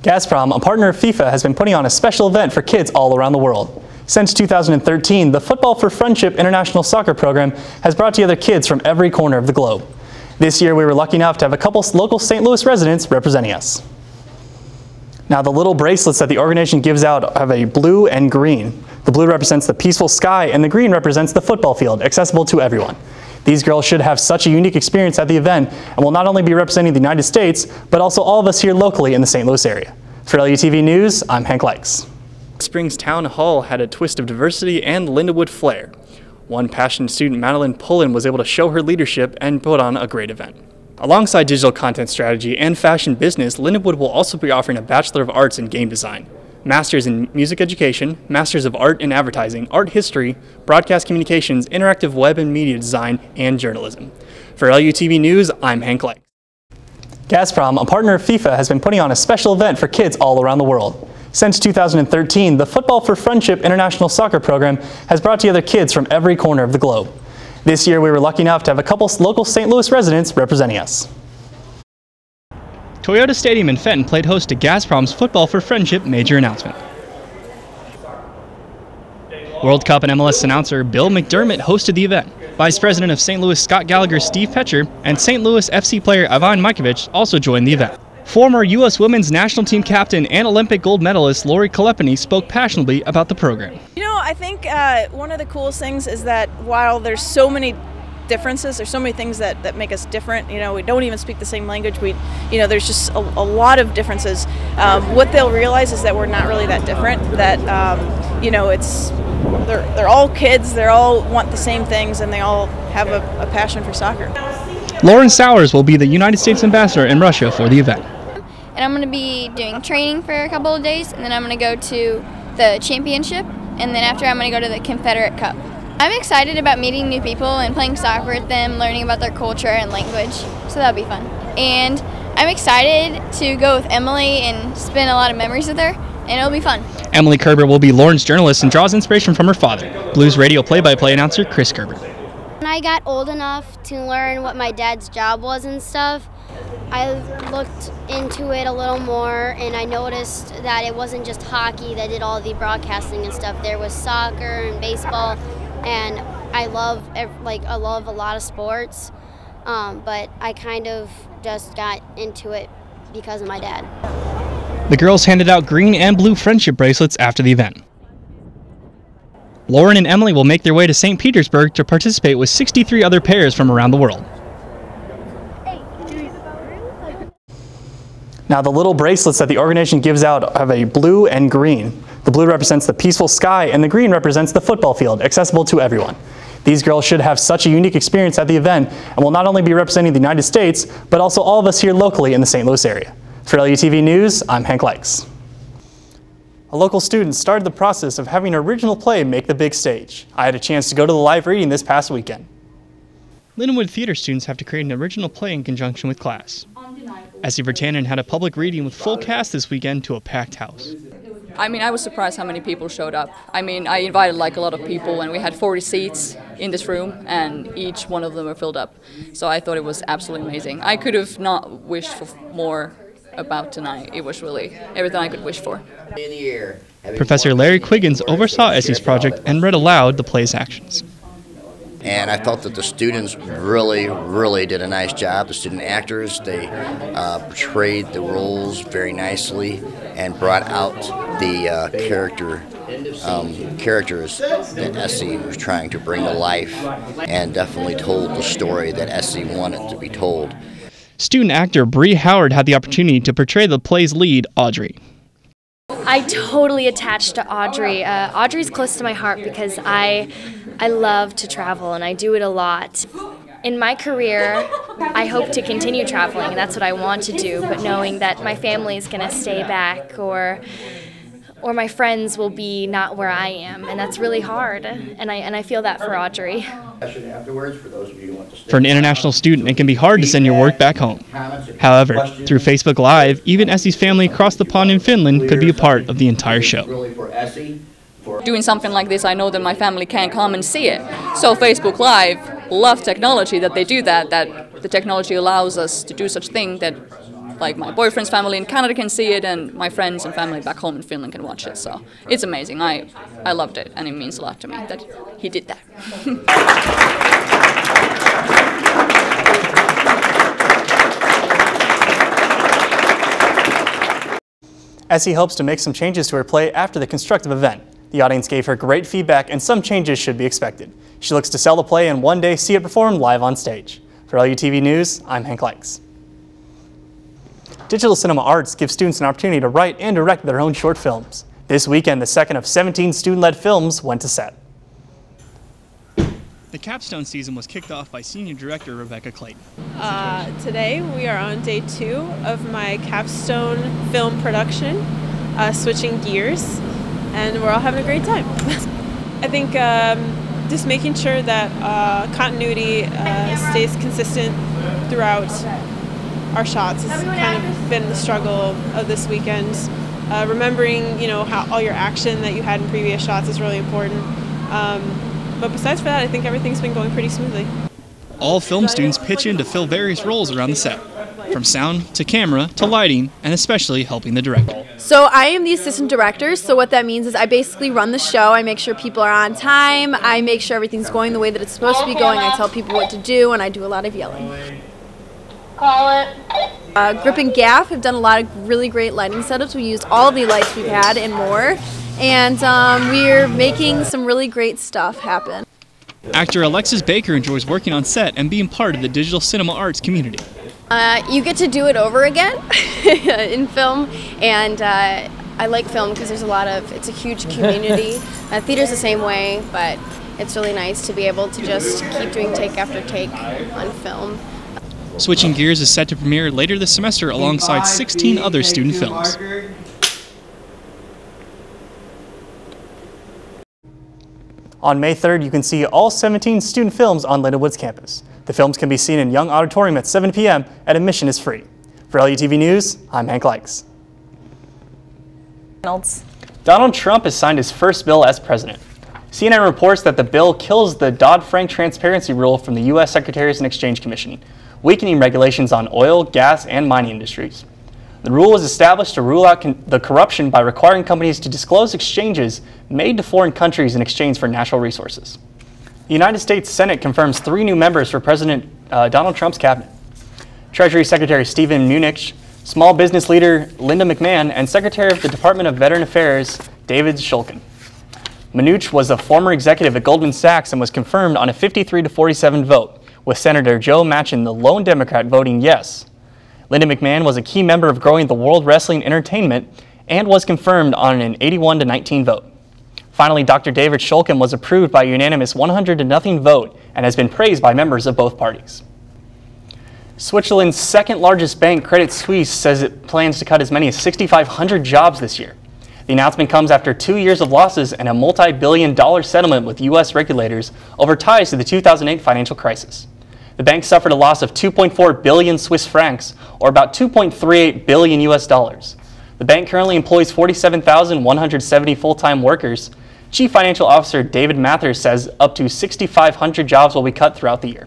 Gazprom, a partner of FIFA, has been putting on a special event for kids all around the world. Since 2013, the Football for Friendship International Soccer Program has brought together kids from every corner of the globe. This year, we were lucky enough to have a couple local St. Louis residents representing us. Now, the little bracelets that the organization gives out have a blue and green. The blue represents the peaceful sky, and the green represents the football field, accessible to everyone. These girls should have such a unique experience at the event and will not only be representing the United States, but also all of us here locally in the St. Louis area. For LUTV News, I'm Hank Likes. Springs Town Hall had a twist of diversity and Lindenwood flair. One passionate student, Madeline Pullen, was able to show her leadership and put on a great event. Alongside digital content strategy and fashion business, Lindenwood will also be offering a Bachelor of Arts in Game Design, Masters in Music Education, Masters of Art in Advertising, Art History, Broadcast Communications, Interactive Web and Media Design, and Journalism. For LUTV News, I'm Hank Likes. Gazprom, a partner of FIFA, has been putting on a special event for kids all around the world. Since 2013, the Football for Friendship International Soccer Program has brought together kids from every corner of the globe. This year, we were lucky enough to have a couple local St. Louis residents representing us. Toyota Stadium in Fenton played host to Gazprom's Football for Friendship major announcement. World Cup and MLS announcer Bill McDermott hosted the event. Vice President of St. Louis Scott Gallagher Steve Petcher and St. Louis FC player Ivan Majkovic also joined the event. Former U.S. Women's National Team captain and Olympic gold medalist Lori Kolepany spoke passionately about the program. You know, I think one of the coolest things is that while there's so many differences, there's so many things that make us different. You know, we don't even speak the same language. There's just a lot of differences. What they'll realize is that we're not really that different. That they're all kids. They all want the same things, and they all have a passion for soccer. Lauren Sowers will be the United States ambassador in Russia for the event. And I'm going to be doing training for a couple of days, and then I'm going to go to the championship, and then after I'm going to go to the Confederate Cup. I'm excited about meeting new people and playing soccer with them, learning about their culture and language, so that'll be fun. And I'm excited to go with Emily and spend a lot of memories with her, and it'll be fun. Emily Kerber will be Lauren's journalist and draws inspiration from her father, Blues radio play-by-play announcer Chris Kerber. When I got old enough to learn what my dad's job was and stuff, I looked into it a little more, and I noticed that it wasn't just hockey that did all the broadcasting and stuff. There was soccer and baseball, and I love a lot of sports, but I kind of just got into it because of my dad. The girls handed out green and blue friendship bracelets after the event. Lauren and Emily will make their way to St. Petersburg to participate with 63 other pairs from around the world. Now, the little bracelets that the organization gives out have a blue and green. The blue represents the peaceful sky, and the green represents the football field, accessible to everyone. These girls should have such a unique experience at the event and will not only be representing the United States, but also all of us here locally in the St. Louis area. For LUTV News, I'm Hank Likes. A local student started the process of having an original play make the big stage. I had a chance to go to the live reading this past weekend. Lindenwood theater students have to create an original play in conjunction with class. Essie Vertanen had a public reading with full cast this weekend to a packed house. I mean, I was surprised how many people showed up. I mean, I invited like a lot of people, and we had 40 seats in this room, and each one of them were filled up. So I thought it was absolutely amazing. I could have not wished for more about tonight. It was really everything I could wish for. Professor Larry Quiggins oversaw Essie's project and read aloud the play's actions. And I felt that the students really did a nice job. The student actors, they portrayed the roles very nicely and brought out the characters that Essie was trying to bring to life, and definitely told the story that Essie wanted to be told. Student actor Bree Howard had the opportunity to portray the play's lead, Audrey. I totally attached to Audrey. Audrey's close to my heart because I love to travel, and I do it a lot. In my career, I hope to continue traveling, and that's what I want to do, but knowing that my family is going to stay back or my friends will be not where I am, and that's really hard, and I feel that for Audrey. For an international student, it can be hard to send your work back home. However, through Facebook Live, even Essie's family across the pond in Finland could be a part of the entire show. Doing something like this, I know that my family can't come and see it. So Facebook Live love technology that they do that the technology allows us to do such thing that like my boyfriend's family in Canada can see it, and my friends and family back home in Finland can watch it. So it's amazing. I loved it, and it means a lot to me that he did that. As he hopes to make some changes to her play after the constructive event. The audience gave her great feedback and some changes should be expected. She looks to sell the play and one day see it performed live on stage. For LUTV News, I'm Hank Likes. Digital Cinema Arts gives students an opportunity to write and direct their own short films. This weekend, the second of 17 student-led films went to set. The capstone season was kicked off by Senior Director Rebecca Clayton. Today we are on day 2 of my capstone film production, Switching Gears, and we're all having a great time. I think just making sure that continuity stays consistent throughout our shots has kind of been the struggle of this weekend. Remembering, how all your action that you had in previous shots is really important. But besides for that, I think everything's been going pretty smoothly. All film students pitch in to fill various roles around the set, from sound to camera to lighting, and especially helping the director. So I am the assistant director, so what that means is I basically run the show. I make sure people are on time, I make sure everything's going the way that it's supposed to be going, I tell people what to do, and I do a lot of yelling. Call it. Grip and Gaff have done a lot of really great lighting setups. We used all the lights we've had and more. And we're making some really great stuff happen. Actor Alexis Baker enjoys working on set and being part of the digital cinema arts community. You get to do it over again in film, and I like film because it's a huge community. Theater's the same way, but it's really nice to be able to just keep doing take after take on film. Switching Gears is set to premiere later this semester alongside 16 other student films. On May 3rd, you can see all 17 student films on Lindenwood's campus. The films can be seen in Young Auditorium at 7 p.m. and admission is free. For LUTV News, I'm Hank Likes. Donald Trump has signed his first bill as president. CNN reports that the bill kills the Dodd-Frank transparency rule from the U.S. Securities and Exchange Commission, weakening regulations on oil, gas, and mining industries. The rule was established to rule out the corruption by requiring companies to disclose exchanges made to foreign countries in exchange for natural resources. The United States Senate confirms 3 new members for President Donald Trump's cabinet. Treasury Secretary Steven Mnuchin, Small Business Leader Linda McMahon, and Secretary of the Department of Veteran Affairs David Shulkin. Mnuchin was a former executive at Goldman Sachs and was confirmed on a 53-47 vote, with Senator Joe Manchin, the lone Democrat, voting yes. Linda McMahon was a key member of growing the World Wrestling Entertainment and was confirmed on an 81-19 vote. Finally, Dr. David Shulkin was approved by a unanimous 100-0 vote and has been praised by members of both parties. Switzerland's second largest bank, Credit Suisse, says it plans to cut as many as 6,500 jobs this year. The announcement comes after 2 years of losses and a multi-billion-dollar settlement with U.S. regulators over ties to the 2008 financial crisis. The bank suffered a loss of 2.4 billion Swiss francs, or about 2.38 billion US dollars. The bank currently employs 47,170 full-time workers. Chief Financial Officer David Mathers says up to 6,500 jobs will be cut throughout the year.